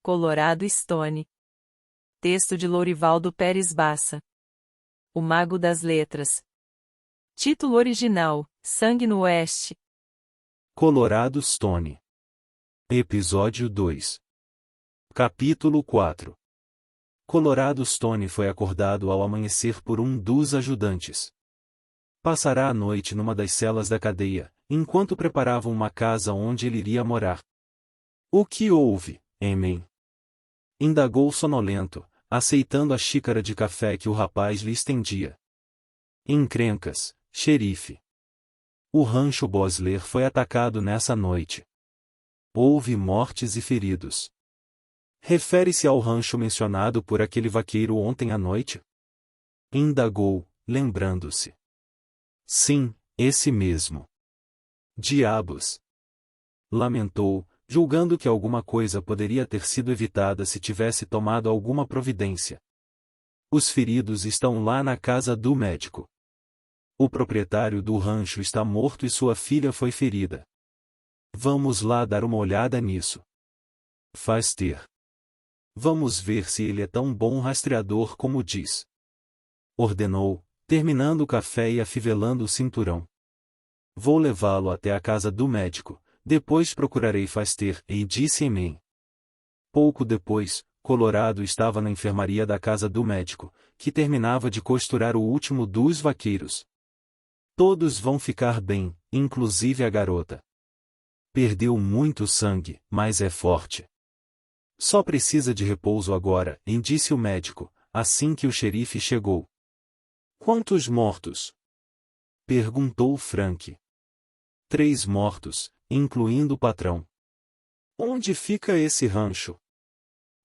Colorado Stone. Texto de Lourivaldo Pérez Bassa. O Mago das Letras. Título original: Sangue no Oeste. Colorado Stone. Episódio 2. Capítulo 4. Colorado Stone foi acordado ao amanhecer por um dos ajudantes. Passará a noite numa das celas da cadeia, enquanto preparavam uma casa onde ele iria morar. O que houve, Emen? Indagou sonolento, aceitando a xícara de café que o rapaz lhe estendia. Encrencas, xerife. O rancho Bosler foi atacado nessa noite. Houve mortes e feridos. Refere-se ao rancho mencionado por aquele vaqueiro ontem à noite? Indagou, lembrando-se. Sim, esse mesmo. Diabos! Lamentou, julgando que alguma coisa poderia ter sido evitada se tivesse tomado alguma providência. Os feridos estão lá na casa do médico. O proprietário do rancho está morto e sua filha foi ferida. Vamos lá dar uma olhada nisso. Faz ter. Vamos ver se ele é tão bom rastreador como diz. Ordenou, terminando o café e afivelando o cinturão. Vou levá-lo até a casa do médico, depois procurarei Faster, e disse Emen. Pouco depois, Colorado estava na enfermaria da casa do médico, que terminava de costurar o último dos vaqueiros. Todos vão ficar bem, inclusive a garota. Perdeu muito sangue, mas é forte. Só precisa de repouso agora, disse o médico, assim que o xerife chegou. Quantos mortos? Perguntou Frank. 3 mortos, incluindo o patrão. Onde fica esse rancho?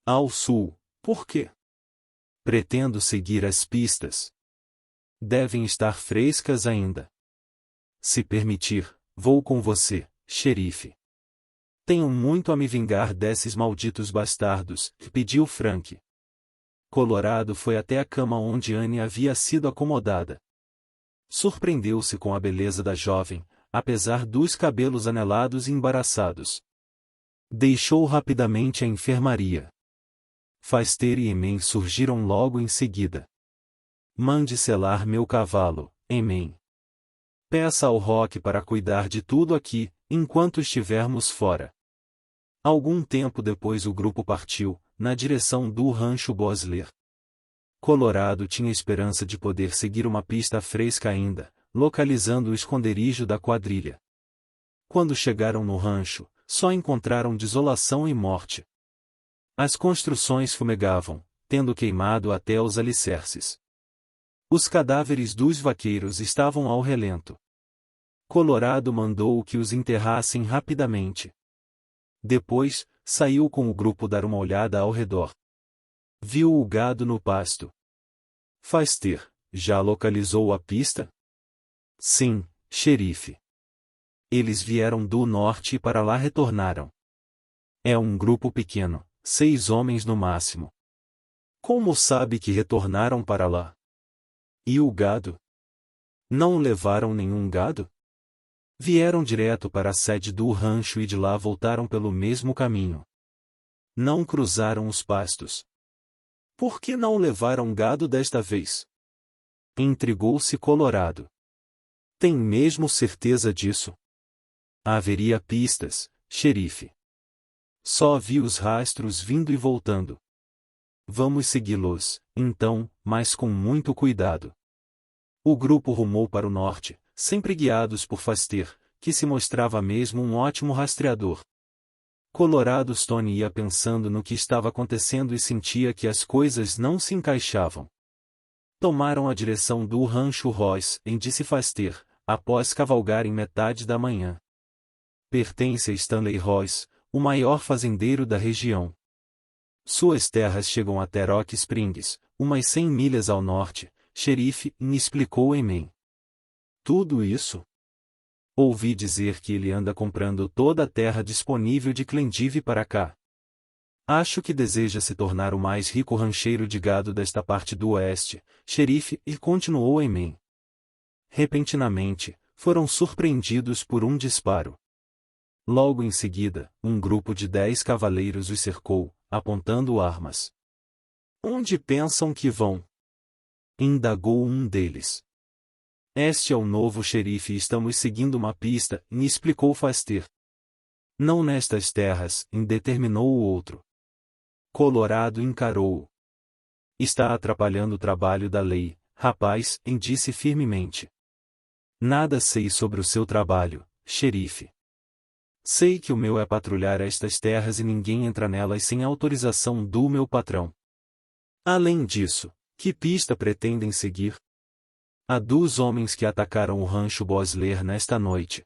Ao sul, por quê? Pretendo seguir as pistas. Devem estar frescas ainda. Se permitir, vou com você, xerife. Tenho muito a me vingar desses malditos bastardos, pediu Frank. Colorado foi até a cama onde Anne havia sido acomodada. Surpreendeu-se com a beleza da jovem, apesar dos cabelos anelados e embaraçados. Deixou rapidamente a enfermaria. Faster e Emen surgiram logo em seguida. Mande selar meu cavalo, Emen. Peça ao Rock para cuidar de tudo aqui, enquanto estivermos fora. Algum tempo depois o grupo partiu, na direção do rancho Bosler. Colorado tinha esperança de poder seguir uma pista fresca ainda, localizando o esconderijo da quadrilha. Quando chegaram no rancho, só encontraram desolação e morte. As construções fumegavam, tendo queimado até os alicerces. Os cadáveres dos vaqueiros estavam ao relento. Colorado mandou que os enterrassem rapidamente. Depois, saiu com o grupo dar uma olhada ao redor. Viu o gado no pasto. Faster, já localizou a pista? Sim, xerife. Eles vieram do norte e para lá retornaram. É um grupo pequeno, 6 homens no máximo. Como sabe que retornaram para lá? E o gado? Não levaram nenhum gado? Vieram direto para a sede do rancho e de lá voltaram pelo mesmo caminho. Não cruzaram os pastos. Por que não levaram gado desta vez? Intrigou-se Colorado. Tem mesmo certeza disso? Haveria pistas, xerife. Só vi os rastros vindo e voltando. Vamos segui-los, então, mas com muito cuidado. O grupo rumou para o norte, sempre guiados por Faster, que se mostrava mesmo um ótimo rastreador. Colorado Stone ia pensando no que estava acontecendo e sentia que as coisas não se encaixavam. Tomaram a direção do rancho Royce, disse Faster, após cavalgarem metade da manhã. Pertence a Stanley Royce, o maior fazendeiro da região. Suas terras chegam até Rock Springs, umas 100 milhas ao norte, xerife, me explicou Emen. Tudo isso? Ouvi dizer que ele anda comprando toda a terra disponível de Clendive para cá. Acho que deseja se tornar o mais rico rancheiro de gado desta parte do oeste, xerife, e continuou Emen. Repentinamente, foram surpreendidos por um disparo. Logo em seguida, um grupo de 10 cavaleiros os cercou, apontando armas. Onde pensam que vão? Indagou um deles. Este é o novo xerife e estamos seguindo uma pista, me explicou Foster. Não nestas terras, determinou o outro. Colorado encarou-o. Está atrapalhando o trabalho da lei, rapaz, disse firmemente. Nada sei sobre o seu trabalho, xerife. Sei que o meu é patrulhar estas terras e ninguém entra nelas sem autorização do meu patrão. Além disso, que pista pretendem seguir? A dos homens que atacaram o rancho Bosler nesta noite.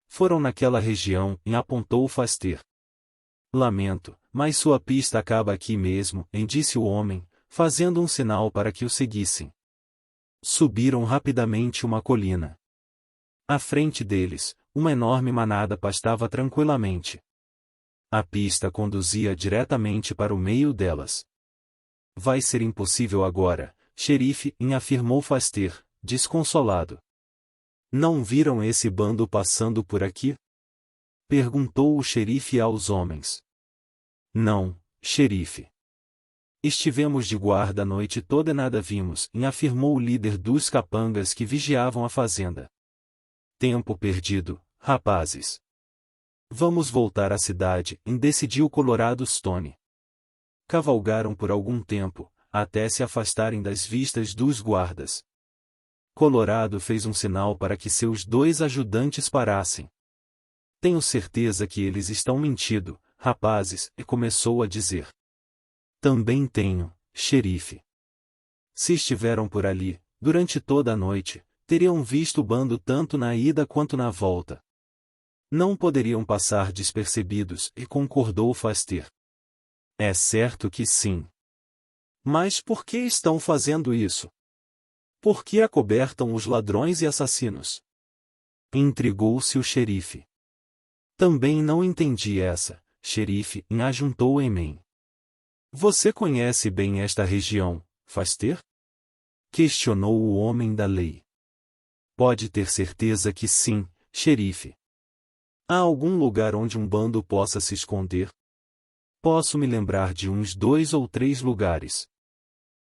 Foram naquela região, apontou Foster. Lamento, mas sua pista acaba aqui mesmo, disse o homem, fazendo um sinal para que o seguissem. Subiram rapidamente uma colina. À frente deles, uma enorme manada pastava tranquilamente. A pista conduzia diretamente para o meio delas. Vai ser impossível agora, xerife, afirmou Foster, desconsolado. Não viram esse bando passando por aqui? Perguntou o xerife aos homens. Não, xerife. Estivemos de guarda a noite toda e nada vimos, afirmou o líder dos capangas que vigiavam a fazenda. Tempo perdido, rapazes. Vamos voltar à cidade, decidiu Colorado Stone. Cavalgaram por algum tempo, até se afastarem das vistas dos guardas. Colorado fez um sinal para que seus 2 ajudantes parassem. Tenho certeza que eles estão mentindo, rapazes, e começou a dizer. Também tenho, xerife. Se estiveram por ali, durante toda a noite, teriam visto o bando tanto na ida quanto na volta. Não poderiam passar despercebidos, e concordou Foster. É certo que sim. Mas por que estão fazendo isso? Por que acobertam os ladrões e assassinos? Intrigou-se o xerife. Também não entendi essa, xerife, ajuntou Emen. Você conhece bem esta região, Foster? Questionou o homem da lei. Pode ter certeza que sim, xerife. Há algum lugar onde um bando possa se esconder? Posso me lembrar de uns 2 ou 3 lugares.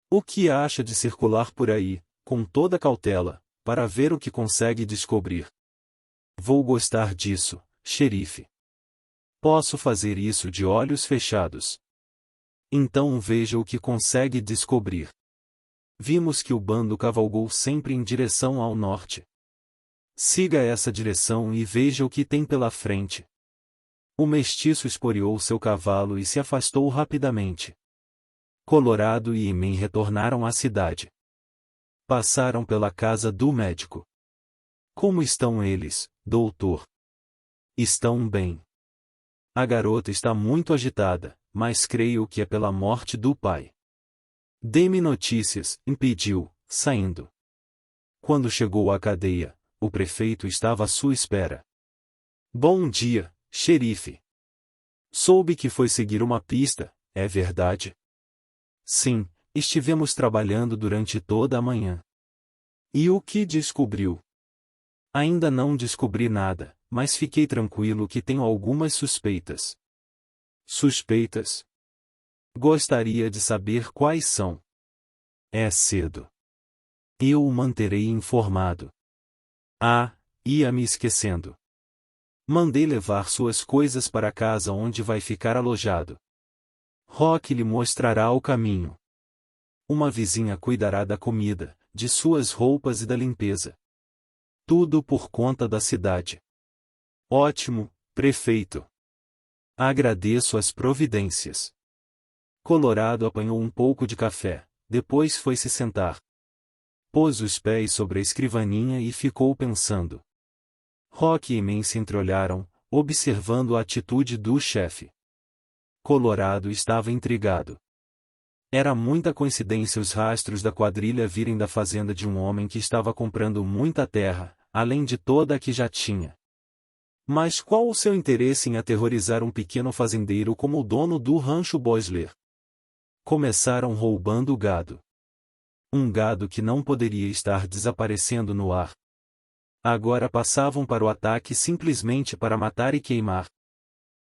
O que acha de circular por aí, com toda cautela, para ver o que consegue descobrir? Vou gostar disso, xerife. Posso fazer isso de olhos fechados. Então veja o que consegue descobrir. Vimos que o bando cavalgou sempre em direção ao norte. Siga essa direção e veja o que tem pela frente. O mestiço esporeou seu cavalo e se afastou rapidamente. Colorado e Emen retornaram à cidade. Passaram pela casa do médico. Como estão eles, doutor? Estão bem. A garota está muito agitada, mas creio que é pela morte do pai. Dê-me notícias, impediu, saindo. Quando chegou à cadeia, o prefeito estava à sua espera. Bom dia, xerife. Soube que foi seguir uma pista, é verdade? Sim, estivemos trabalhando durante toda a manhã. E o que descobriu? Ainda não descobri nada, mas fiquei tranquilo que tenho algumas suspeitas. Suspeitas? Gostaria de saber quais são. É cedo. Eu o manterei informado. Ah, ia me esquecendo. Mandei levar suas coisas para a casa onde vai ficar alojado. Rock lhe mostrará o caminho. Uma vizinha cuidará da comida, de suas roupas e da limpeza. Tudo por conta da cidade. Ótimo, prefeito. Agradeço as providências. Colorado apanhou um pouco de café, depois foi se sentar. Pôs os pés sobre a escrivaninha e ficou pensando. Rock e Emen se entreolharam, observando a atitude do chefe. Colorado estava intrigado. Era muita coincidência os rastros da quadrilha virem da fazenda de um homem que estava comprando muita terra, além de toda a que já tinha. Mas qual o seu interesse em aterrorizar um pequeno fazendeiro como o dono do rancho Bosler? Começaram roubando gado. Um gado que não poderia estar desaparecendo no ar. Agora passavam para o ataque simplesmente para matar e queimar.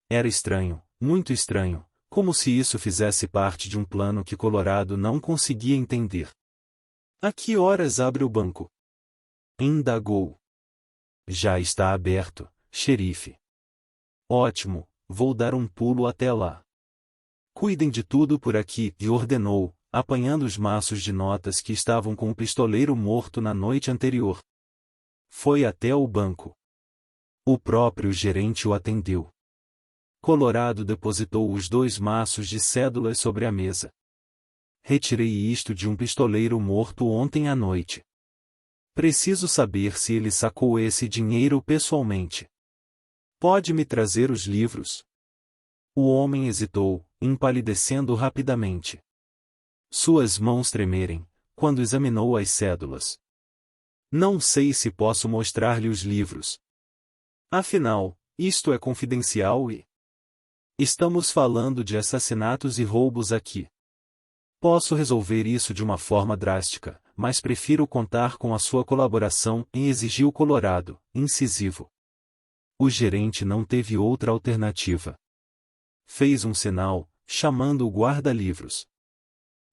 Era estranho, muito estranho, Como se isso fizesse parte de um plano que Colorado não conseguia entender. A que horas abre o banco? Indagou. Já está aberto, xerife. Ótimo, vou dar um pulo até lá. Cuidem de tudo por aqui, e ordenou, apanhando os maços de notas que estavam com o pistoleiro morto na noite anterior. Foi até o banco. O próprio gerente o atendeu. Colorado depositou os 2 maços de cédulas sobre a mesa. Retirei isto de um pistoleiro morto ontem à noite. Preciso saber se ele sacou esse dinheiro pessoalmente. Pode me trazer os livros? O homem hesitou, empalidecendo rapidamente. Suas mãos tremerem, quando examinou as cédulas. Não sei se posso mostrar-lhe os livros. Afinal, isto é confidencial e... Estamos falando de assassinatos e roubos aqui. Posso resolver isso de uma forma drástica, mas prefiro contar com a sua colaboração, exigiu Colorado, incisivo. O gerente não teve outra alternativa. Fez um sinal, chamando o guarda-livros.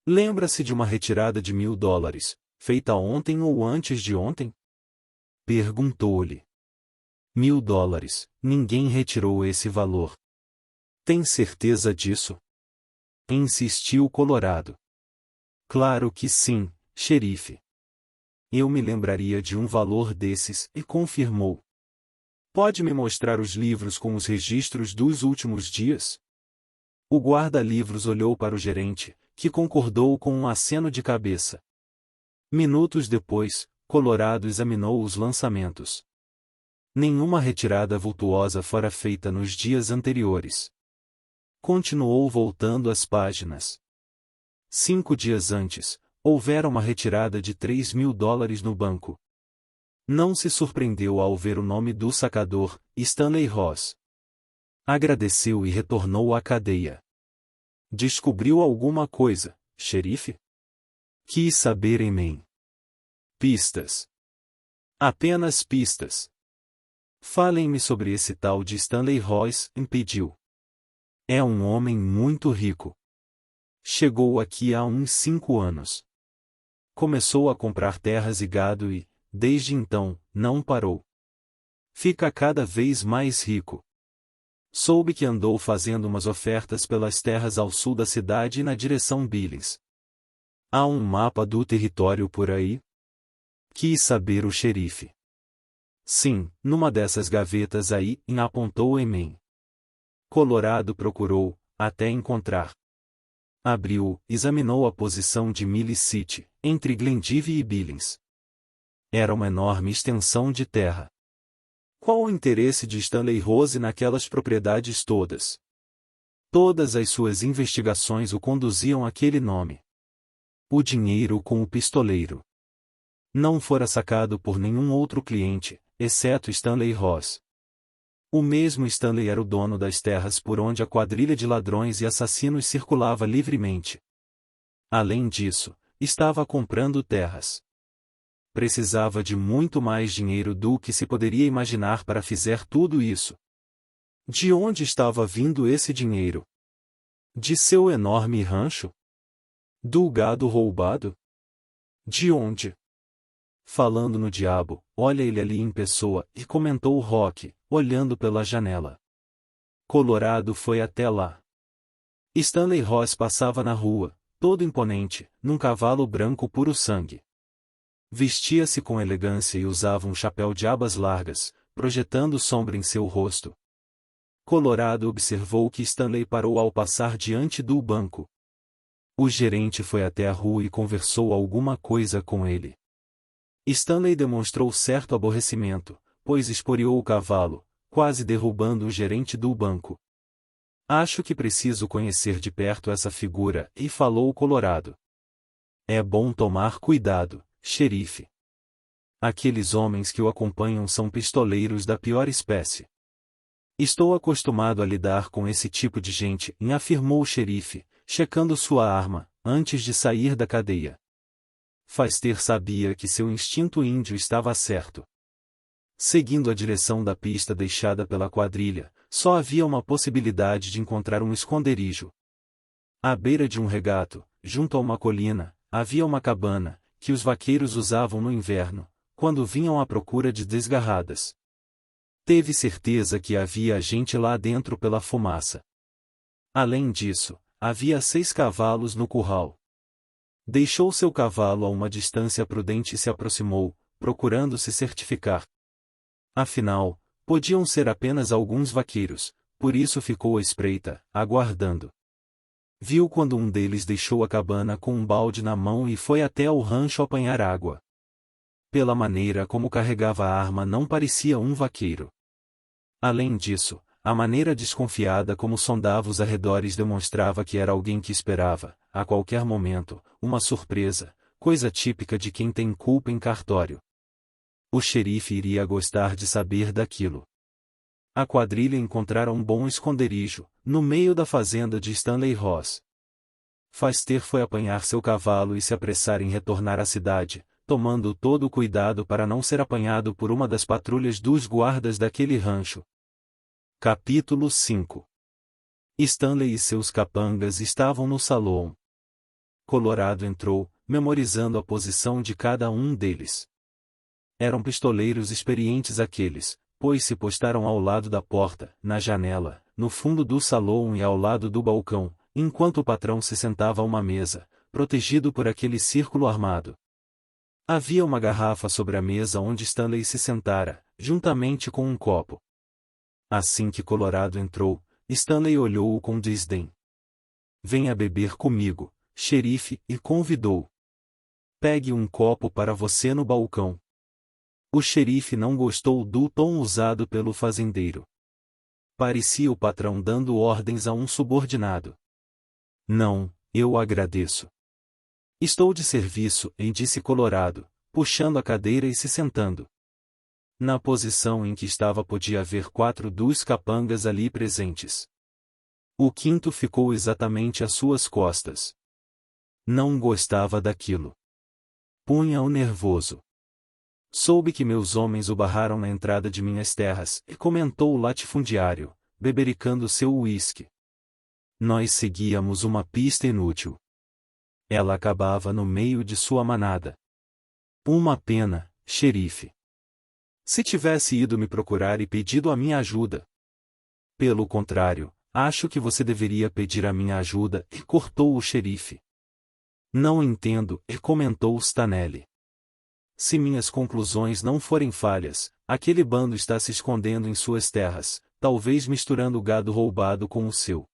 Lembra-se de uma retirada de $1.000, feita ontem ou antes de ontem? Perguntou-lhe. $1.000, ninguém retirou esse valor. Tem certeza disso? Insistiu Colorado. Claro que sim, xerife. Eu me lembraria de um valor desses, e confirmou. Pode me mostrar os livros com os registros dos últimos dias? O guarda-livros olhou para o gerente, que concordou com um aceno de cabeça. Minutos depois, Colorado examinou os lançamentos. Nenhuma retirada vultuosa fora feita nos dias anteriores. Continuou voltando as páginas. 5 dias antes, houvera uma retirada de $3.000 no banco. Não se surpreendeu ao ver o nome do sacador, Stanley Ross. Agradeceu e retornou à cadeia. Descobriu alguma coisa, xerife? Quis saber em mim. Pistas. Apenas pistas. Falem-me sobre esse tal de Stanley Ross, impediu. É um homem muito rico. Chegou aqui há uns 5 anos. Começou a comprar terras e gado e, desde então, não parou. Fica cada vez mais rico. Soube que andou fazendo umas ofertas pelas terras ao sul da cidade e na direção Billings. Há um mapa do território por aí? Quis saber o xerife. Sim, numa dessas gavetas aí, apontou em mim. Colorado procurou, até encontrar. Abriu, examinou a posição de Millie City, entre Glendive e Billings. Era uma enorme extensão de terra. Qual o interesse de Stanley Rose naquelas propriedades todas? Todas as suas investigações o conduziam àquele nome. O dinheiro com o pistoleiro. Não fora sacado por nenhum outro cliente, exceto Stanley Ross. O mesmo Stanley era o dono das terras por onde a quadrilha de ladrões e assassinos circulava livremente. Além disso, estava comprando terras. Precisava de muito mais dinheiro do que se poderia imaginar para fazer tudo isso. De onde estava vindo esse dinheiro? De seu enorme rancho? Do gado roubado? De onde? Falando no diabo, olha ele ali em pessoa, e comentou Rock, olhando pela janela. Colorado foi até lá. Stanley Ross passava na rua, todo imponente, num cavalo branco puro sangue. Vestia-se com elegância e usava um chapéu de abas largas, projetando sombra em seu rosto. Colorado observou que Stanley parou ao passar diante do banco. O gerente foi até a rua e conversou alguma coisa com ele. Stanley demonstrou certo aborrecimento, pois esporeou o cavalo, quase derrubando o gerente do banco. Acho que preciso conhecer de perto essa figura, e falou Colorado. É bom tomar cuidado, xerife. Aqueles homens que o acompanham são pistoleiros da pior espécie. Estou acostumado a lidar com esse tipo de gente, afirmou o xerife, checando sua arma, antes de sair da cadeia. Faster sabia que seu instinto índio estava certo. Seguindo a direção da pista deixada pela quadrilha, só havia uma possibilidade de encontrar um esconderijo. À beira de um regato, junto a uma colina, havia uma cabana, que os vaqueiros usavam no inverno, quando vinham à procura de desgarradas. Teve certeza que havia gente lá dentro pela fumaça. Além disso, havia 6 cavalos no curral. Deixou seu cavalo a uma distância prudente e se aproximou, procurando se certificar. Afinal, podiam ser apenas alguns vaqueiros, por isso ficou à espreita, aguardando. Viu quando um deles deixou a cabana com um balde na mão e foi até ao rancho apanhar água. Pela maneira como carregava a arma não parecia um vaqueiro. Além disso, a maneira desconfiada como sondava os arredores demonstrava que era alguém que esperava, a qualquer momento, uma surpresa, coisa típica de quem tem culpa em cartório. O xerife iria gostar de saber daquilo. A quadrilha encontrara um bom esconderijo, no meio da fazenda de Stanley Ross. Foster foi apanhar seu cavalo e se apressar em retornar à cidade, tomando todo o cuidado para não ser apanhado por uma das patrulhas dos guardas daquele rancho. Capítulo 5. Stanley e seus capangas estavam no salão. Colorado entrou, memorizando a posição de cada um deles. Eram pistoleiros experientes aqueles, pois se postaram ao lado da porta, na janela, no fundo do salão e ao lado do balcão, enquanto o patrão se sentava a uma mesa, protegido por aquele círculo armado. Havia uma garrafa sobre a mesa onde Stanley se sentara, juntamente com um copo. Assim que Colorado entrou, Stanley olhou-o com desdém. "Venha beber comigo, xerife", e convidou. "Pegue um copo para você no balcão." O xerife não gostou do tom usado pelo fazendeiro. Parecia o patrão dando ordens a um subordinado. "Não, eu agradeço. Estou de serviço", disse Colorado, puxando a cadeira e se sentando. Na posição em que estava podia haver 4 dos capangas ali presentes. O quinto ficou exatamente às suas costas. Não gostava daquilo. Punha-o nervoso. "Soube que meus homens o barraram na entrada de minhas terras", e comentou o latifundiário, bebericando seu uísque. "Nós seguíamos uma pista inútil. Ela acabava no meio de sua manada. Uma pena, xerife. Se tivesse ido me procurar e pedido a minha ajuda." "Pelo contrário, acho que você deveria pedir a minha ajuda", e cortou o xerife. "Não entendo", e comentou Stanley. "Se minhas conclusões não forem falhas, aquele bando está se escondendo em suas terras, talvez misturando o gado roubado com o seu.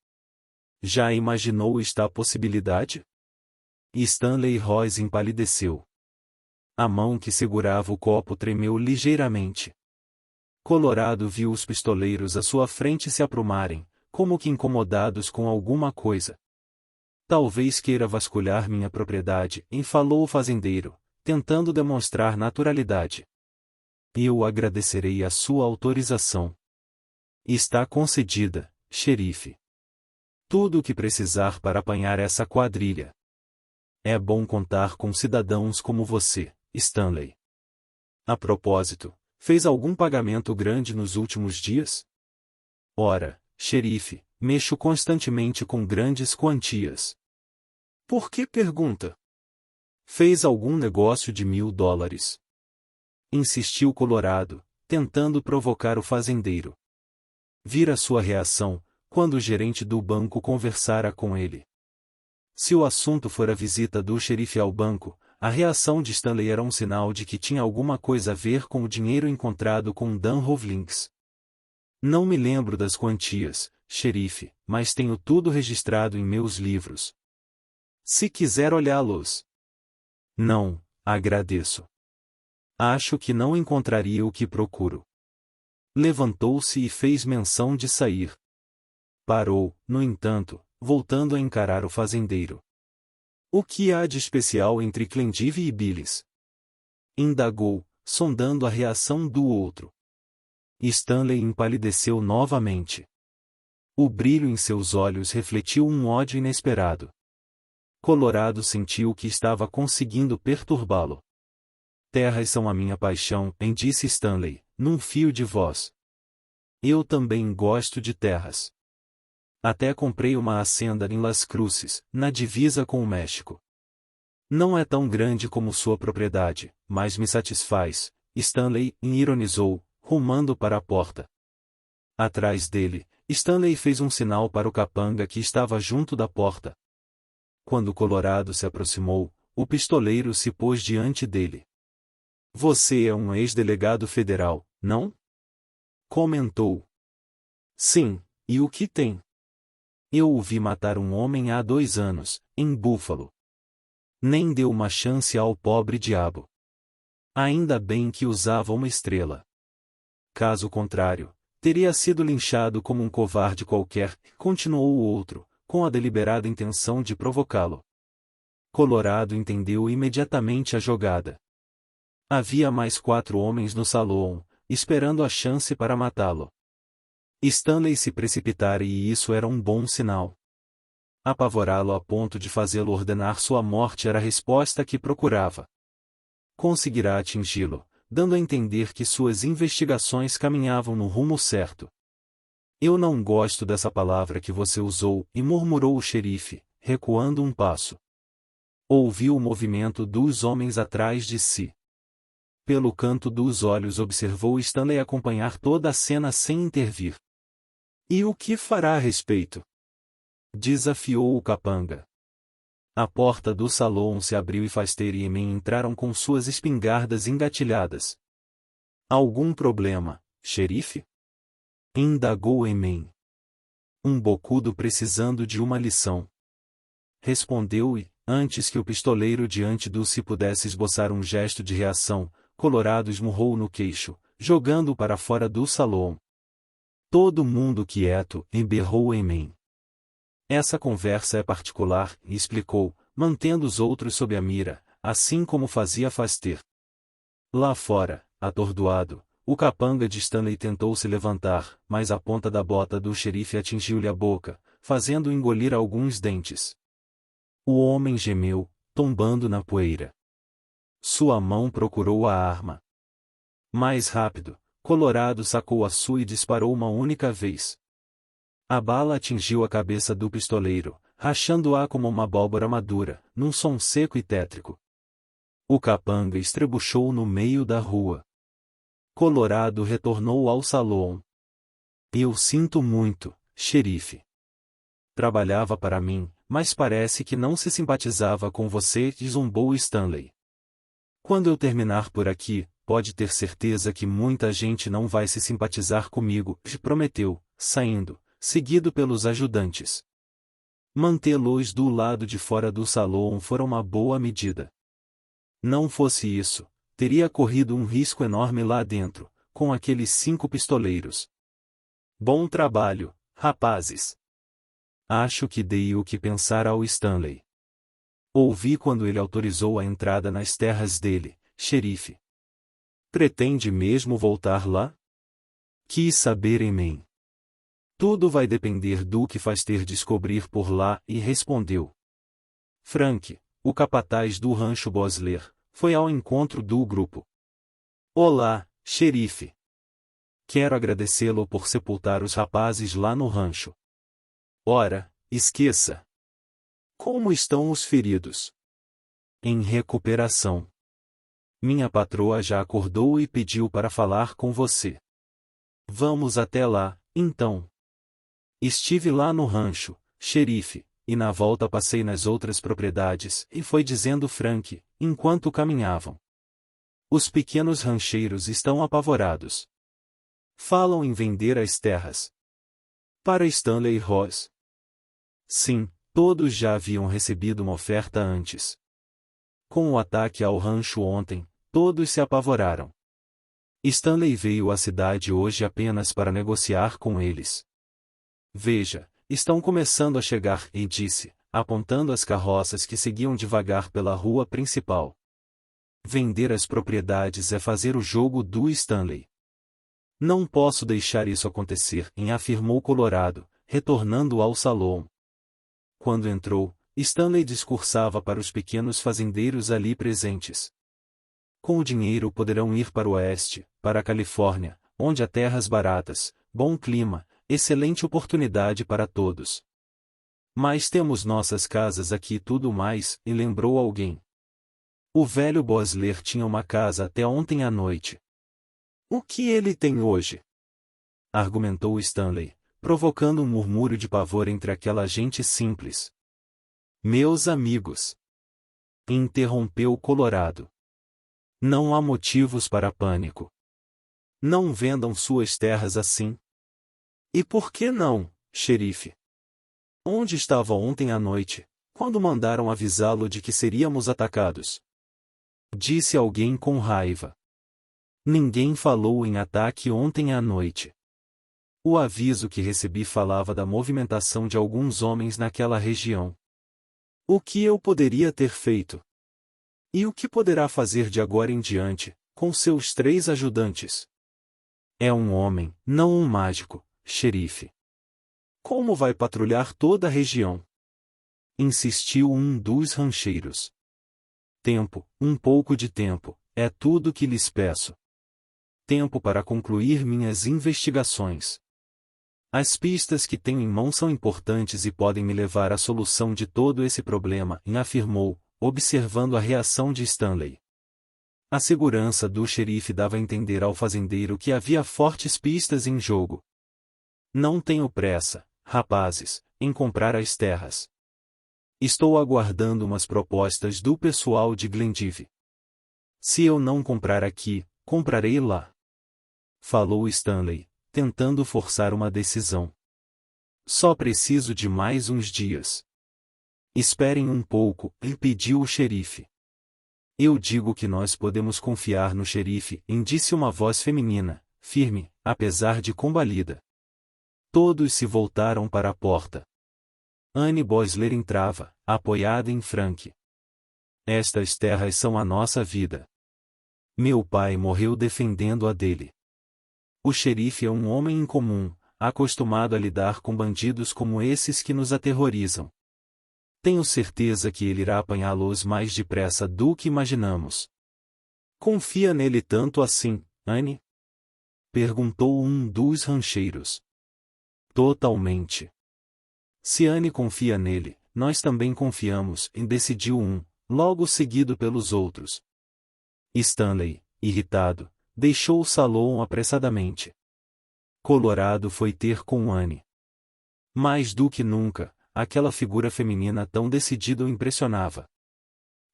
Já imaginou esta possibilidade?" Stanley Ross empalideceu. A mão que segurava o copo tremeu ligeiramente. Colorado viu os pistoleiros à sua frente se aprumarem, como que incomodados com alguma coisa. "Talvez queira vasculhar minha propriedade", falou o fazendeiro, tentando demonstrar naturalidade. "Eu agradecerei a sua autorização." "Está concedida, xerife. Tudo o que precisar para apanhar essa quadrilha. É bom contar com cidadãos como você, Stanley. A propósito, fez algum pagamento grande nos últimos dias?" "Ora, xerife, mexo constantemente com grandes quantias." "Por que pergunta?" "Fez algum negócio de $1000?" insistiu Colorado, tentando provocar o fazendeiro. Vira sua reação, quando o gerente do banco conversara com ele. Se o assunto for a visita do xerife ao banco, a reação de Stanley era um sinal de que tinha alguma coisa a ver com o dinheiro encontrado com Dan Rovlinks. "Não me lembro das quantias, xerife, mas tenho tudo registrado em meus livros. Se quiser olhá-los." "Não, agradeço. Acho que não encontraria o que procuro." Levantou-se e fez menção de sair. Parou, no entanto, voltando a encarar o fazendeiro. "O que há de especial entre Clendive e Billis?" indagou, sondando a reação do outro. Stanley empalideceu novamente. O brilho em seus olhos refletiu um ódio inesperado. Colorado sentiu que estava conseguindo perturbá-lo. "Terras são a minha paixão", disse Stanley, num fio de voz. "Eu também gosto de terras." Até comprei uma hacienda em Las Cruces, na divisa com o México. Não é tão grande como sua propriedade, mas me satisfaz, Stanley ironizou, rumando para a porta. Atrás dele, Stanley fez um sinal para o capanga que estava junto da porta. Quando o Colorado se aproximou, o pistoleiro se pôs diante dele. Você é um ex-delegado federal, não? Comentou. Sim, e o que tem? Eu o vi matar um homem há 2 anos, em Buffalo. Nem deu uma chance ao pobre diabo. Ainda bem que usava uma estrela. Caso contrário, teria sido linchado como um covarde qualquer, continuou o outro, com a deliberada intenção de provocá-lo. Colorado entendeu imediatamente a jogada. Havia mais 4 homens no salão, esperando a chance para matá-lo. Stanley se precipitara e isso era um bom sinal. Apavorá-lo a ponto de fazê-lo ordenar sua morte era a resposta que procurava. Conseguirá atingi-lo, dando a entender que suas investigações caminhavam no rumo certo. Eu não gosto dessa palavra que você usou, e murmurou o xerife, recuando um passo. Ouviu o movimento dos homens atrás de si. Pelo canto dos olhos observou Stanley acompanhar toda a cena sem intervir. E o que fará a respeito? Desafiou o capanga. A porta do salão se abriu e Faster e Emen entraram com suas espingardas engatilhadas. Algum problema, xerife? Indagou Emen. Um bocudo precisando de uma lição. Respondeu e, antes que o pistoleiro diante do se pudesse esboçar um gesto de reação, Colorado esmurrou no queixo, jogando-o para fora do salão. Todo mundo quieto, emberrou Emen. Essa conversa é particular, explicou, mantendo os outros sob a mira, assim como fazia Faster. Lá fora, atordoado, o capanga de Stanley tentou se levantar, mas a ponta da bota do xerife atingiu-lhe a boca, fazendo engolir alguns dentes. O homem gemeu, tombando na poeira. Sua mão procurou a arma. Mais rápido, Colorado sacou a sua e disparou uma única vez. A bala atingiu a cabeça do pistoleiro, rachando-a como uma abóbora madura, num som seco e tétrico. O capanga estrebuchou no meio da rua. Colorado retornou ao salão. Eu sinto muito, xerife. Trabalhava para mim, mas parece que não se simpatizava com você, zombou Stanley. Quando eu terminar por aqui, pode ter certeza que muita gente não vai se simpatizar comigo, prometeu, saindo, seguido pelos ajudantes. Mantê-los do lado de fora do salão fora uma boa medida. Não fosse isso, teria corrido um risco enorme lá dentro, com aqueles 5 pistoleiros. Bom trabalho, rapazes. Acho que dei o que pensar ao Stanley. Ouvi quando ele autorizou a entrada nas terras dele, xerife. Pretende mesmo voltar lá? Quis saber Emen. Tudo vai depender do que Faster descobrir por lá, e respondeu. Frank, o capataz do rancho Bosler, foi ao encontro do grupo. Olá, xerife. Quero agradecê-lo por sepultar os rapazes lá no rancho. Ora, esqueça. Como estão os feridos? Em recuperação. Minha patroa já acordou e pediu para falar com você. Vamos até lá, então. Estive lá no rancho, xerife, e na volta passei nas outras propriedades, e foi dizendo Frank, enquanto caminhavam. Os pequenos rancheiros estão apavorados. Falam em vender as terras. Para Stanley Ross. Sim, todos já haviam recebido uma oferta antes. Com o ataque ao rancho ontem, todos se apavoraram. Stanley veio à cidade hoje apenas para negociar com eles. Veja, estão começando a chegar, e disse, apontando as carroças que seguiam devagar pela rua principal. Vender as propriedades é fazer o jogo do Stanley. Não posso deixar isso acontecer, afirmou Colorado, retornando ao salão. Quando entrou, Stanley discursava para os pequenos fazendeiros ali presentes. Com o dinheiro poderão ir para o oeste, para a Califórnia, onde há terras baratas, bom clima, excelente oportunidade para todos. Mas temos nossas casas aqui e tudo mais, e lembrou alguém. O velho Bosler tinha uma casa até ontem à noite. O que ele tem hoje? Argumentou Stanley, provocando um murmúrio de pavor entre aquela gente simples. Meus amigos! Interrompeu Colorado. Não há motivos para pânico. Não vendam suas terras assim. E por que não, xerife? Onde estava ontem à noite, quando mandaram avisá-lo de que seríamos atacados? Disse alguém com raiva. Ninguém falou em ataque ontem à noite. O aviso que recebi falava da movimentação de alguns homens naquela região. O que eu poderia ter feito? E o que poderá fazer de agora em diante, com seus 3 ajudantes? É um homem, não um mágico, xerife. Como vai patrulhar toda a região? Insistiu um dos rancheiros. Tempo, um pouco de tempo, é tudo que lhes peço. Tempo para concluir minhas investigações. As pistas que tenho em mão são importantes e podem me levar à solução de todo esse problema, afirmou, observando a reação de Stanley. A segurança do xerife dava a entender ao fazendeiro que havia fortes pistas em jogo. Não tenho pressa, rapazes, em comprar as terras. Estou aguardando umas propostas do pessoal de Glendive. Se eu não comprar aqui, comprarei lá. Falou Stanley, tentando forçar uma decisão. Só preciso de mais uns dias. Esperem um pouco, pediu o xerife. Eu digo que nós podemos confiar no xerife, disse uma voz feminina, firme, apesar de combalida. Todos se voltaram para a porta. Anne Bosler entrava, apoiada em Frank. Estas terras são a nossa vida. Meu pai morreu defendendo a dele. O xerife é um homem incomum, acostumado a lidar com bandidos como esses que nos aterrorizam. Tenho certeza que ele irá apanhá-los mais depressa do que imaginamos. Confia nele tanto assim, Anne? Perguntou um dos rancheiros. Totalmente. Se Anne confia nele, nós também confiamos, decidiu um, logo seguido pelos outros. Stanley, irritado, deixou o salão apressadamente. Colorado foi ter com Anne. Mais do que nunca, aquela figura feminina tão decidida o impressionava.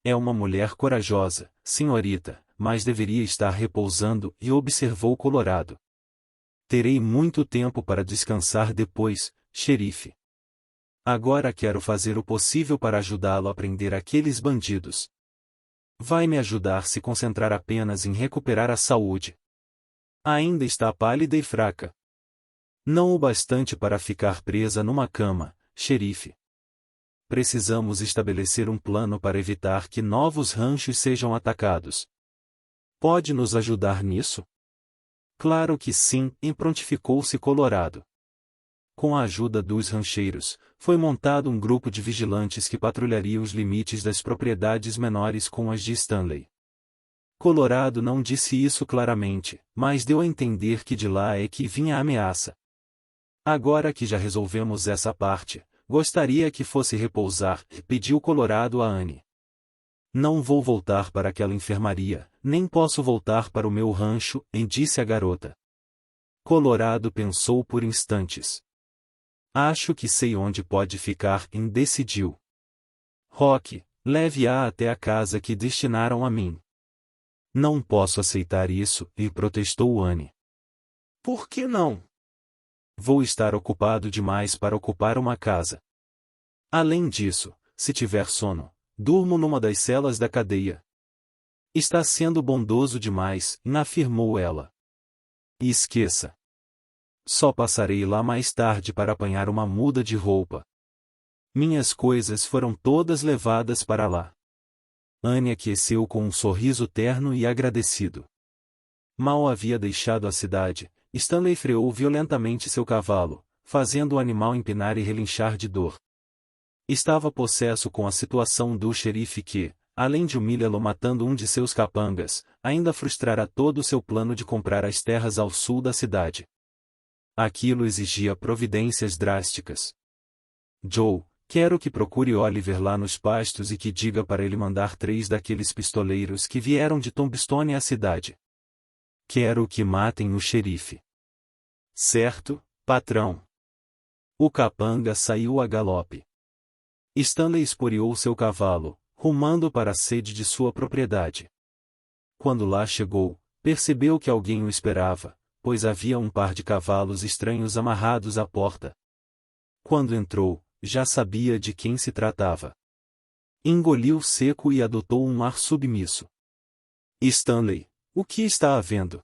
É uma mulher corajosa, senhorita, mas deveria estar repousando, e observou Colorado. Terei muito tempo para descansar depois, xerife. Agora quero fazer o possível para ajudá-lo a prender aqueles bandidos. Vai me ajudar se concentrar apenas em recuperar a saúde. Ainda está pálida e fraca. Não o bastante para ficar presa numa cama, xerife. Precisamos estabelecer um plano para evitar que novos ranchos sejam atacados. Pode nos ajudar nisso? Claro que sim, prontificou-se Colorado. Com a ajuda dos rancheiros, foi montado um grupo de vigilantes que patrulharia os limites das propriedades menores com as de Stanley. Colorado não disse isso claramente, mas deu a entender que de lá é que vinha a ameaça. Agora que já resolvemos essa parte, gostaria que fosse repousar, pediu Colorado a Anne. Não vou voltar para aquela enfermaria, nem posso voltar para o meu rancho, disse a garota. Colorado pensou por instantes. Acho que sei onde pode ficar, decidiu. Rock, leve-a até a casa que destinaram a mim. Não posso aceitar isso, protestou Anne. Por que não? Vou estar ocupado demais para ocupar uma casa. Além disso, se tiver sono, durmo numa das celas da cadeia. Está sendo bondoso demais, afirmou ela. E esqueça. Só passarei lá mais tarde para apanhar uma muda de roupa. Minhas coisas foram todas levadas para lá. Anne aqueceu com um sorriso terno e agradecido. Mal havia deixado a cidade, Stanley freou violentamente seu cavalo, fazendo o animal empinar e relinchar de dor. Estava possesso com a situação do xerife que, além de humilhá-lo matando um de seus capangas, ainda frustrara todo o seu plano de comprar as terras ao sul da cidade. Aquilo exigia providências drásticas. Joe, quero que procure Oliver lá nos pastos e que diga para ele mandar 3 daqueles pistoleiros que vieram de Tombstone à cidade. Quero que matem o xerife. Certo, patrão. O capanga saiu a galope. Stanley esporeou seu cavalo, rumando para a sede de sua propriedade. Quando lá chegou, percebeu que alguém o esperava, pois havia um par de cavalos estranhos amarrados à porta. Quando entrou, já sabia de quem se tratava. Engoliu seco e adotou um ar submisso. Stanley, o que está havendo?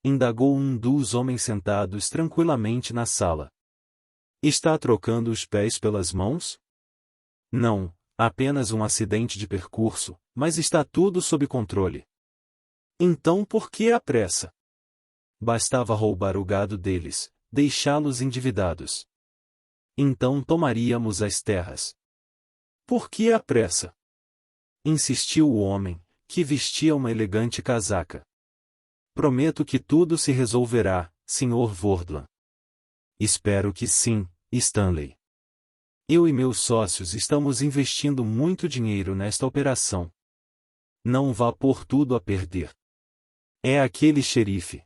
Indagou um dos homens sentados tranquilamente na sala. Está trocando os pés pelas mãos? Não, apenas um acidente de percurso, mas está tudo sob controle. Então por que a pressa? Bastava roubar o gado deles, deixá-los endividados. Então tomaríamos as terras. Por que a pressa? Insistiu o homem, que vestia uma elegante casaca. Prometo que tudo se resolverá, Sr. Vordlan. Espero que sim, Stanley. Eu e meus sócios estamos investindo muito dinheiro nesta operação. Não vá pôr tudo a perder. É aquele xerife.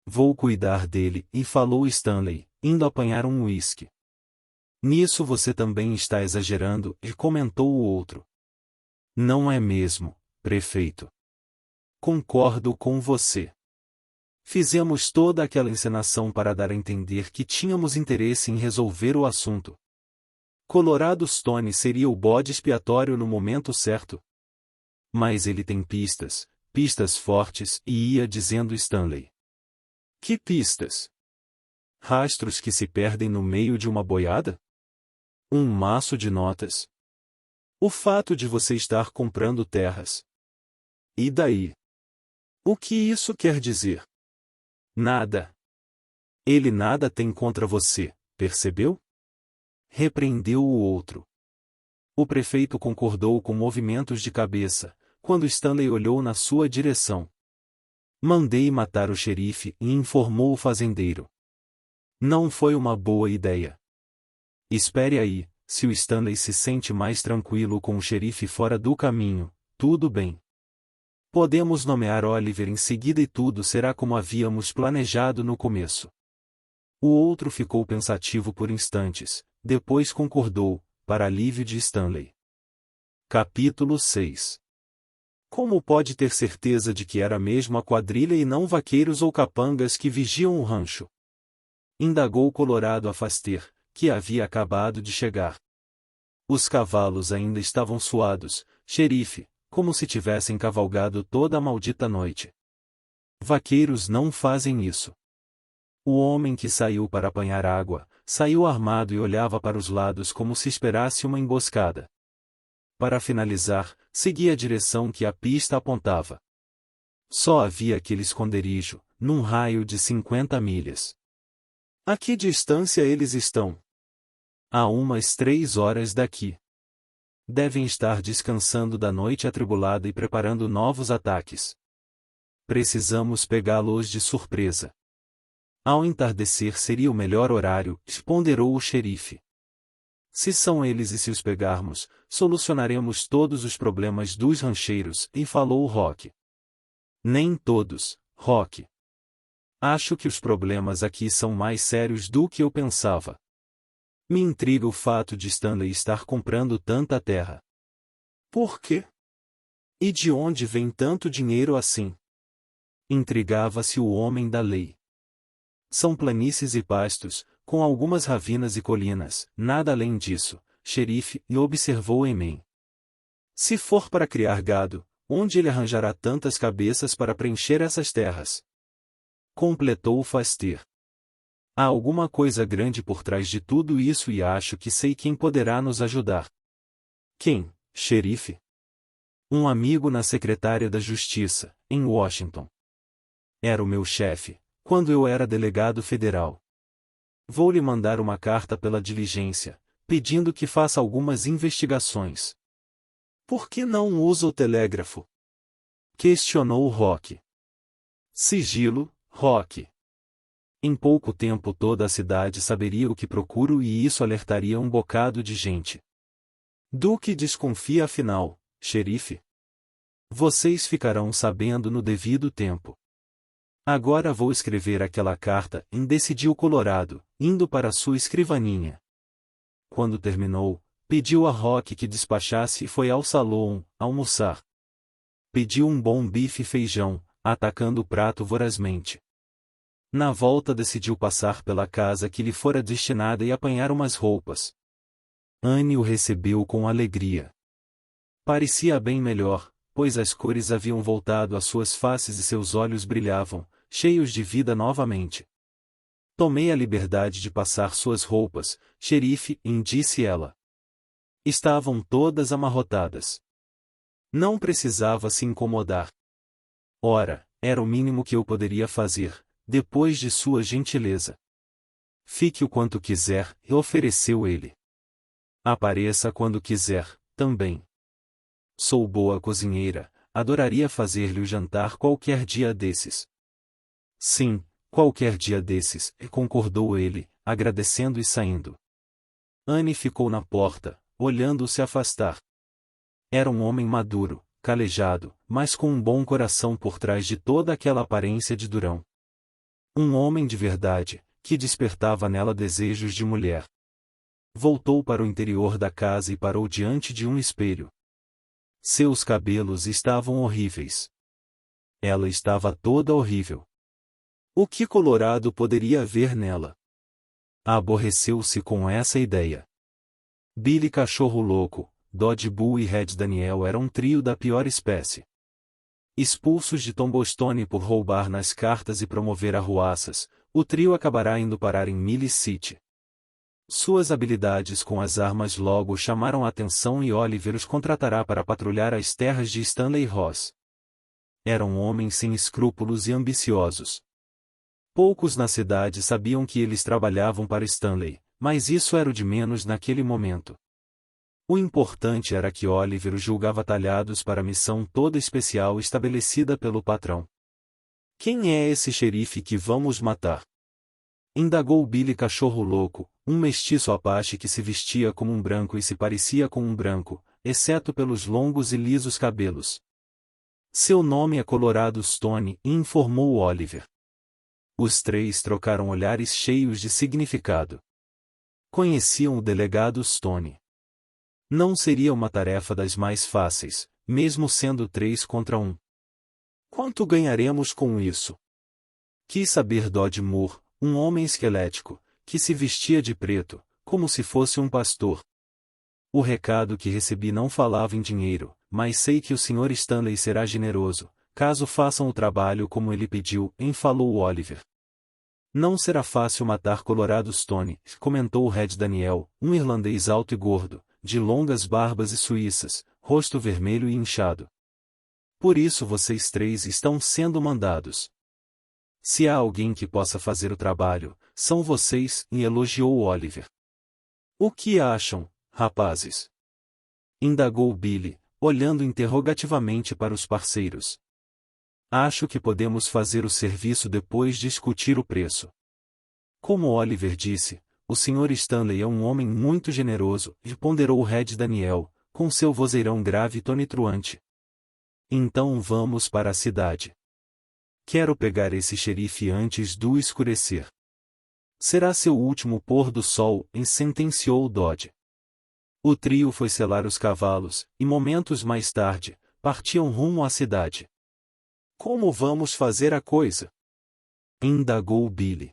Vou cuidar dele, e falou Stanley, indo apanhar um uísque. Nisso você também está exagerando, e comentou o outro. Não é mesmo, prefeito. Concordo com você. Fizemos toda aquela encenação para dar a entender que tínhamos interesse em resolver o assunto. Colorado Stone seria o bode expiatório no momento certo. Mas ele tem pistas, pistas fortes, e ia dizendo Stanley. Que pistas? Rastros que se perdem no meio de uma boiada? Um maço de notas? O fato de você estar comprando terras. E daí? O que isso quer dizer? Nada. Ele nada tem contra você, percebeu? Repreendeu o outro. O prefeito concordou com movimentos de cabeça, quando Stanley olhou na sua direção. Mandei matar o xerife, e informou o fazendeiro. Não foi uma boa ideia. Espere aí, se o Stanley se sente mais tranquilo com o xerife fora do caminho, tudo bem. Podemos nomear Oliver em seguida e tudo será como havíamos planejado no começo. O outro ficou pensativo por instantes, depois concordou, para alívio de Stanley. Capítulo 6. Como pode ter certeza de que era mesmo a quadrilha e não vaqueiros ou capangas que vigiam o rancho? Indagou Colorado a Faster, que havia acabado de chegar. Os cavalos ainda estavam suados, xerife, como se tivessem cavalgado toda a maldita noite. Vaqueiros não fazem isso. O homem que saiu para apanhar água, saiu armado e olhava para os lados como se esperasse uma emboscada. Para finalizar, seguia a direção que a pista apontava. Só havia aquele esconderijo, num raio de 50 milhas. A que distância eles estão? A umas 3 horas daqui. Devem estar descansando da noite atribulada e preparando novos ataques. Precisamos pegá-los de surpresa. Ao entardecer seria o melhor horário, ponderou o xerife. Se são eles e se os pegarmos, solucionaremos todos os problemas dos rancheiros, e falou Rock. Nem todos, Rock. Acho que os problemas aqui são mais sérios do que eu pensava. Me intriga o fato de Stanley estar comprando tanta terra. Por quê? E de onde vem tanto dinheiro assim? Intrigava-se o homem da lei. São planícies e pastos, com algumas ravinas e colinas, nada além disso, xerife, e observou Emen. Se for para criar gado, onde ele arranjará tantas cabeças para preencher essas terras? Completou Faster. Há alguma coisa grande por trás de tudo isso e acho que sei quem poderá nos ajudar. Quem, xerife? Um amigo na secretária da Justiça, em Washington. Era o meu chefe, quando eu era delegado federal. Vou lhe mandar uma carta pela diligência, pedindo que faça algumas investigações. Por que não usa o telégrafo? Questionou Rock. Sigilo, Rock. Em pouco tempo toda a cidade saberia o que procuro e isso alertaria um bocado de gente. Do que desconfia afinal, xerife? Vocês ficarão sabendo no devido tempo. Agora vou escrever aquela carta, decidiu Colorado, indo para sua escrivaninha. Quando terminou, pediu a Rock que despachasse e foi ao salão, almoçar. Pediu um bom bife e feijão, atacando o prato vorazmente. Na volta decidiu passar pela casa que lhe fora destinada e apanhar umas roupas. Anne o recebeu com alegria. Parecia bem melhor, pois as cores haviam voltado às suas faces e seus olhos brilhavam, cheios de vida novamente. Tomei a liberdade de passar suas roupas, xerife, disse ela. Estavam todas amarrotadas. Não precisava se incomodar. Ora, era o mínimo que eu poderia fazer, depois de sua gentileza. Fique o quanto quiser, ofereceu ele. Apareça quando quiser, também. Sou boa cozinheira, adoraria fazer-lhe o jantar qualquer dia desses. Sim, qualquer dia desses, concordou ele, agradecendo e saindo. Anne ficou na porta, olhando-o se afastar. Era um homem maduro, calejado, mas com um bom coração por trás de toda aquela aparência de durão. Um homem de verdade, que despertava nela desejos de mulher. Voltou para o interior da casa e parou diante de um espelho. Seus cabelos estavam horríveis. Ela estava toda horrível. O que Colorado poderia ver nela? Aborreceu-se com essa ideia. Billy Cachorro Louco, Dodge Bull e Red Daniel eram um trio da pior espécie. Expulsos de Tombstone por roubar nas cartas e promover arruaças, o trio acabará indo parar em Millie City. Suas habilidades com as armas logo chamaram a atenção e Oliver os contratará para patrulhar as terras de Stanley Ross. Eram homens sem escrúpulos e ambiciosos. Poucos na cidade sabiam que eles trabalhavam para Stanley, mas isso era o de menos naquele momento. O importante era que Oliver os julgava talhados para a missão toda especial estabelecida pelo patrão. Quem é esse xerife que vamos matar? Indagou Billy Cachorro Louco, um mestiço apache que se vestia como um branco e se parecia com um branco, exceto pelos longos e lisos cabelos. Seu nome é Colorado Stone, informou Oliver. Os três trocaram olhares cheios de significado. Conheciam o delegado Stone. Não seria uma tarefa das mais fáceis, mesmo sendo 3 contra 1. Quanto ganharemos com isso? Quis saber Dodge Moore, um homem esquelético, que se vestia de preto, como se fosse um pastor. O recado que recebi não falava em dinheiro, mas sei que o Sr. Stanley será generoso, caso façam o trabalho como ele pediu, falou Oliver. Não será fácil matar Colorado Stone, comentou Red Daniel, um irlandês alto e gordo, de longas barbas e suíças, rosto vermelho e inchado. Por isso vocês 3 estão sendo mandados. Se há alguém que possa fazer o trabalho, são vocês, elogiou Oliver. O que acham, rapazes? Indagou Billy, olhando interrogativamente para os parceiros. Acho que podemos fazer o serviço depois de discutir o preço. Como Oliver disse, o Sr. Stanley é um homem muito generoso, ponderou Red Daniel, com seu vozeirão grave e tonitruante. Então vamos para a cidade. Quero pegar esse xerife antes do escurecer. Será seu último pôr do sol, sentenciou Dodge. O trio foi selar os cavalos, e momentos mais tarde, partiam rumo à cidade. Como vamos fazer a coisa? Indagou Billy.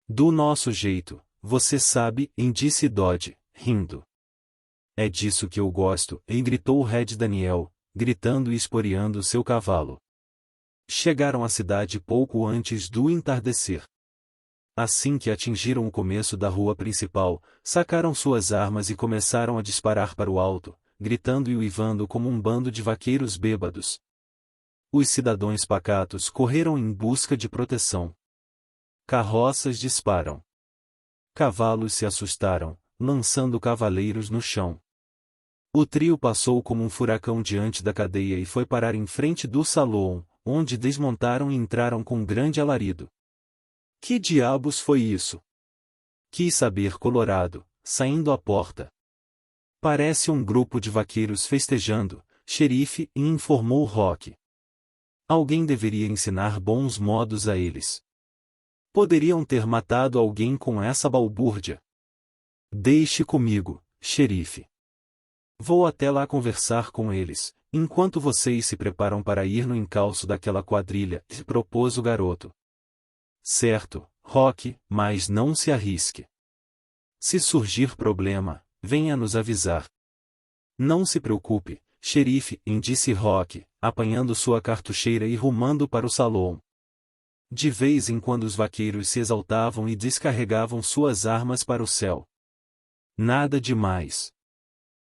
Do nosso jeito, você sabe, disse Dodge, rindo. É disso que eu gosto, gritou Red Daniel, gritando e esporeando seu cavalo. Chegaram à cidade pouco antes do entardecer. Assim que atingiram o começo da rua principal, sacaram suas armas e começaram a disparar para o alto, gritando e uivando como um bando de vaqueiros bêbados. Os cidadãos pacatos correram em busca de proteção. Carroças disparam. Cavalos se assustaram, lançando cavaleiros no chão. O trio passou como um furacão diante da cadeia e foi parar em frente do salão, onde desmontaram e entraram com grande alarido. Que diabos foi isso? Quis saber Colorado, saindo à porta. Parece um grupo de vaqueiros festejando, xerife, e informou Rock. Alguém deveria ensinar bons modos a eles. Poderiam ter matado alguém com essa balbúrdia. Deixe comigo, xerife. Vou até lá conversar com eles, enquanto vocês se preparam para ir no encalço daquela quadrilha, propôs o garoto. Certo, Rock, mas não se arrisque. Se surgir problema, venha nos avisar. Não se preocupe, xerife, disse Rock, apanhando sua cartucheira e rumando para o salão. De vez em quando os vaqueiros se exaltavam e descarregavam suas armas para o céu. Nada demais.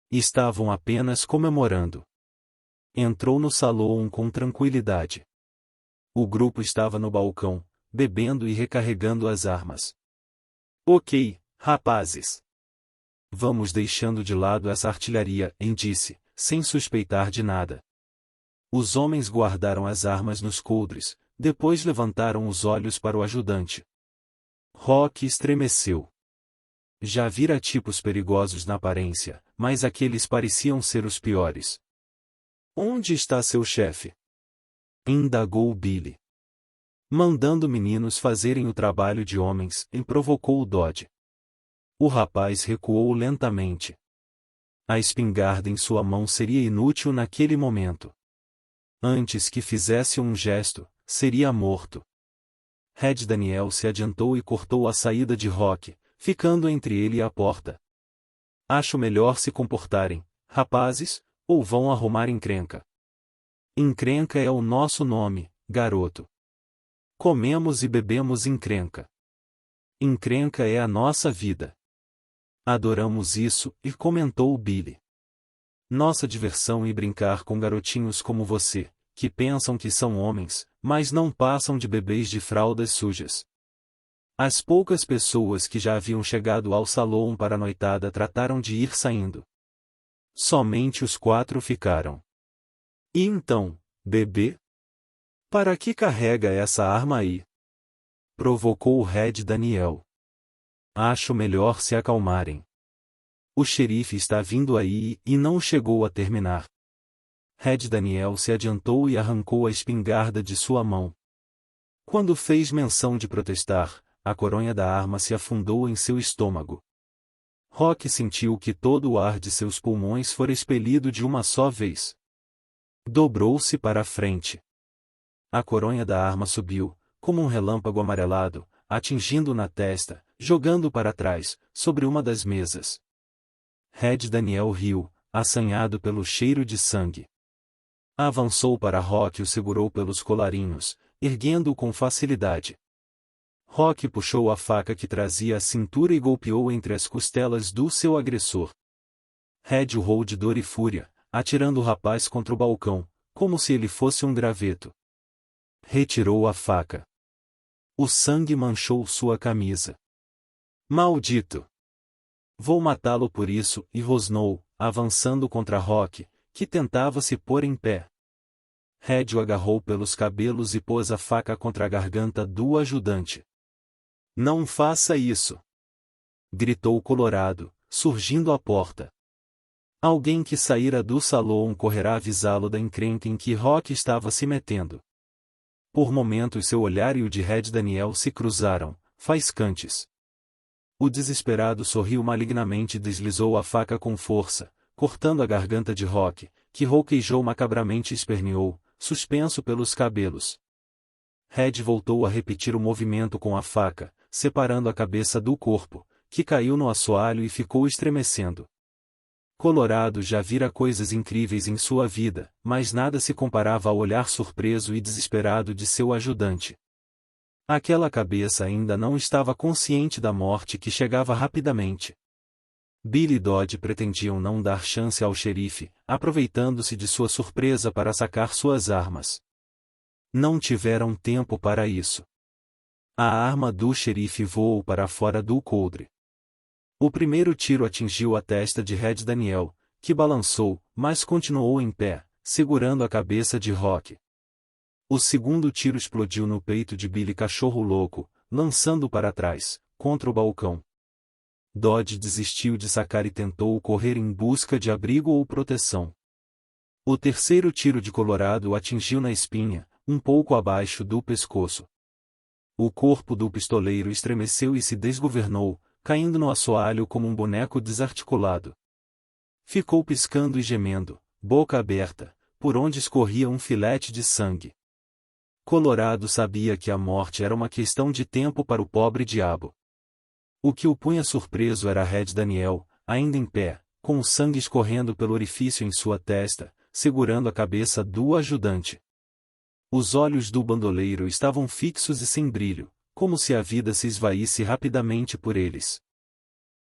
Estavam apenas comemorando. Entrou no salão com tranquilidade. O grupo estava no balcão, bebendo e recarregando as armas. Ok, rapazes. Vamos deixando de lado essa artilharia, disse, sem suspeitar de nada. Os homens guardaram as armas nos coldres, depois levantaram os olhos para o ajudante. Rock estremeceu. Já vira tipos perigosos na aparência, mas aqueles pareciam ser os piores. Onde está seu chefe? Indagou Billy. Mandando meninos fazerem o trabalho de homens, e provocou o Dodge. O rapaz recuou lentamente. A espingarda em sua mão seria inútil naquele momento. Antes que fizesse um gesto, seria morto. Red Daniel se adiantou e cortou a saída de Rock, ficando entre ele e a porta. Acho melhor se comportarem, rapazes, ou vão arrumar encrenca. Encrenca é o nosso nome, garoto. Comemos e bebemos encrenca. Encrenca é a nossa vida. Adoramos isso, e comentou Billy. Nossa diversão é brincar com garotinhos como você, que pensam que são homens, mas não passam de bebês de fraldas sujas. As poucas pessoas que já haviam chegado ao salão para a noitada trataram de ir saindo. Somente os 4 ficaram. E então, bebê? Para que carrega essa arma aí? Provocou o Red Daniel. Acho melhor se acalmarem. O xerife está vindo aí e não chegou a terminar. Red Daniel se adiantou e arrancou a espingarda de sua mão. Quando fez menção de protestar, a coronha da arma se afundou em seu estômago. Rock sentiu que todo o ar de seus pulmões fora expelido de uma só vez. Dobrou-se para a frente. A coronha da arma subiu, como um relâmpago amarelado, atingindo na testa, jogando para trás, sobre uma das mesas. Red Daniel riu, assanhado pelo cheiro de sangue. Avançou para Rock e o segurou pelos colarinhos, erguendo-o com facilidade. Rock puxou a faca que trazia à cintura e golpeou entre as costelas do seu agressor. Red urrou de dor e fúria, atirando o rapaz contra o balcão, como se ele fosse um graveto. Retirou a faca. O sangue manchou sua camisa. Maldito! Vou matá-lo por isso, e rosnou, avançando contra Rock, que tentava se pôr em pé. Red o agarrou pelos cabelos e pôs a faca contra a garganta do ajudante. Não faça isso! Gritou Colorado, surgindo à porta. Alguém que saíra do salão correrá avisá-lo da encrenca em que Rock estava se metendo. Por momentos seu olhar e o de Red Daniel se cruzaram, faiscantes. O desesperado sorriu malignamente e deslizou a faca com força, cortando a garganta de Rock, que rouquejou macabramente e esperneou, suspenso pelos cabelos. Red voltou a repetir o movimento com a faca, separando a cabeça do corpo, que caiu no assoalho e ficou estremecendo. Colorado já vira coisas incríveis em sua vida, mas nada se comparava ao olhar surpreso e desesperado de seu ajudante. Aquela cabeça ainda não estava consciente da morte que chegava rapidamente. Billy e Dodge pretendiam não dar chance ao xerife, aproveitando-se de sua surpresa para sacar suas armas. Não tiveram tempo para isso. A arma do xerife voou para fora do coldre. O primeiro tiro atingiu a testa de Red Daniel, que balançou, mas continuou em pé, segurando a cabeça de Rock. O segundo tiro explodiu no peito de Billy Cachorro Louco, lançando-o para trás, contra o balcão. Dodge desistiu de sacar e tentou correr em busca de abrigo ou proteção. O terceiro tiro de Colorado o atingiu na espinha, um pouco abaixo do pescoço. O corpo do pistoleiro estremeceu e se desgovernou, caindo no assoalho como um boneco desarticulado. Ficou piscando e gemendo, boca aberta, por onde escorria um filete de sangue. Colorado sabia que a morte era uma questão de tempo para o pobre diabo. O que o punha surpreso era Red Daniel, ainda em pé, com o sangue escorrendo pelo orifício em sua testa, segurando a cabeça do ajudante. Os olhos do bandoleiro estavam fixos e sem brilho, como se a vida se esvaísse rapidamente por eles.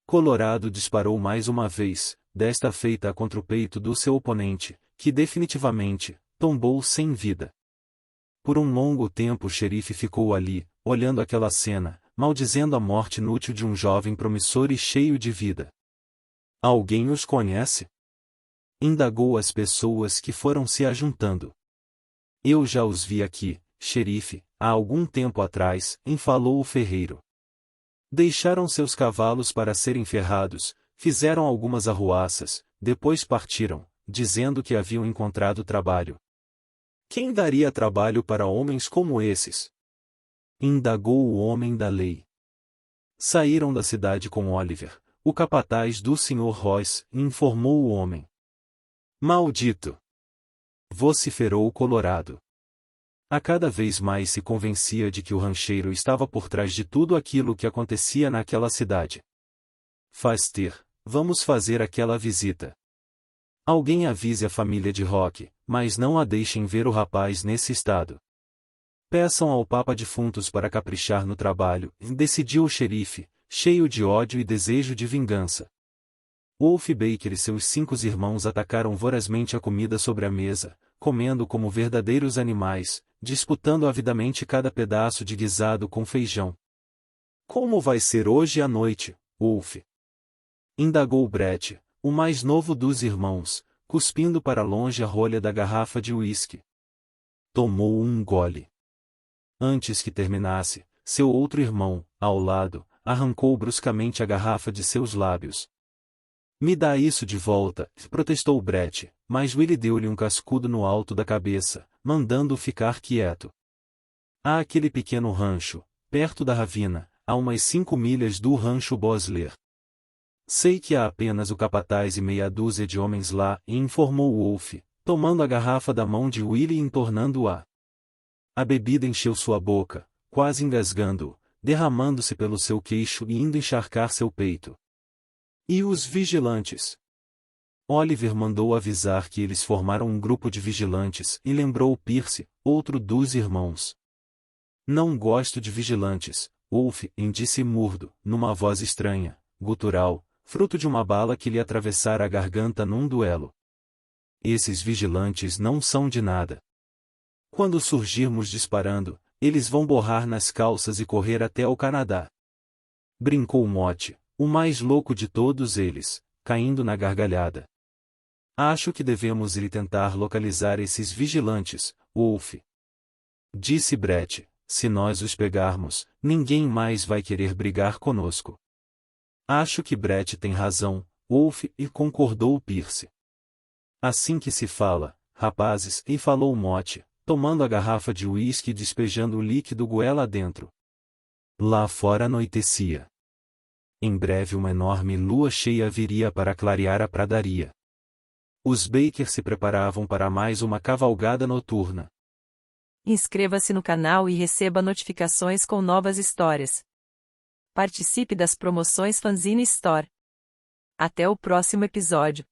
Colorado disparou mais uma vez, desta feita contra o peito do seu oponente, que definitivamente tombou sem vida. Por um longo tempo o xerife ficou ali, olhando aquela cena, maldizendo a morte inútil de um jovem promissor e cheio de vida. Alguém os conhece? Indagou as pessoas que foram se ajuntando. Eu já os vi aqui, xerife, há algum tempo atrás, enfalou o ferreiro. Deixaram seus cavalos para serem ferrados, fizeram algumas arruaças, depois partiram, dizendo que haviam encontrado trabalho. Quem daria trabalho para homens como esses? Indagou o homem da lei. Saíram da cidade com Oliver, o capataz do Sr. Royce, informou o homem. Maldito! Vociferou Colorado. A cada vez mais se convencia de que o rancheiro estava por trás de tudo aquilo que acontecia naquela cidade. Vamos fazer aquela visita. Alguém avise a família de Rock, mas não a deixem ver o rapaz nesse estado. Peçam ao Papa Defuntos para caprichar no trabalho, decidiu o xerife, cheio de ódio e desejo de vingança. Wolf Baker e seus 5 irmãos atacaram vorazmente a comida sobre a mesa, comendo como verdadeiros animais, disputando avidamente cada pedaço de guisado com feijão. Como vai ser hoje à noite, Wolf? Indagou Brett, o mais novo dos irmãos, cuspindo para longe a rolha da garrafa de uísque. Tomou um gole. Antes que terminasse, seu outro irmão, ao lado, arrancou bruscamente a garrafa de seus lábios. Me dá isso de volta, protestou Brett, mas Willie deu-lhe um cascudo no alto da cabeça, mandando-o ficar quieto. Há aquele pequeno rancho, perto da ravina, a umas 5 milhas do rancho Bosler. Sei que há apenas o capataz e meia dúzia de homens lá, informou Wolf, tomando a garrafa da mão de Willie e entornando-a. A bebida encheu sua boca, quase engasgando-o, derramando-se pelo seu queixo e indo encharcar seu peito. E os vigilantes? Oliver mandou avisar que eles formaram um grupo de vigilantes e lembrou Pierce, outro dos irmãos. Não gosto de vigilantes, Wolf, disse Murdo, numa voz estranha, gutural, fruto de uma bala que lhe atravessara a garganta num duelo. Esses vigilantes não são de nada. Quando surgirmos disparando, eles vão borrar nas calças e correr até ao Canadá. Brincou Motte, o mais louco de todos eles, caindo na gargalhada. Acho que devemos ir tentar localizar esses vigilantes, Wolf. Disse Brett, se nós os pegarmos, ninguém mais vai querer brigar conosco. Acho que Brett tem razão, Wolf, e concordou Pierce. Assim que se fala, rapazes, e falou Motte, tomando a garrafa de uísque e despejando o líquido goela adentro. Lá fora anoitecia. Em breve uma enorme lua cheia viria para clarear a pradaria. Os Baker se preparavam para mais uma cavalgada noturna. Inscreva-se no canal e receba notificações com novas histórias. Participe das promoções Fanzine Store. Até o próximo episódio.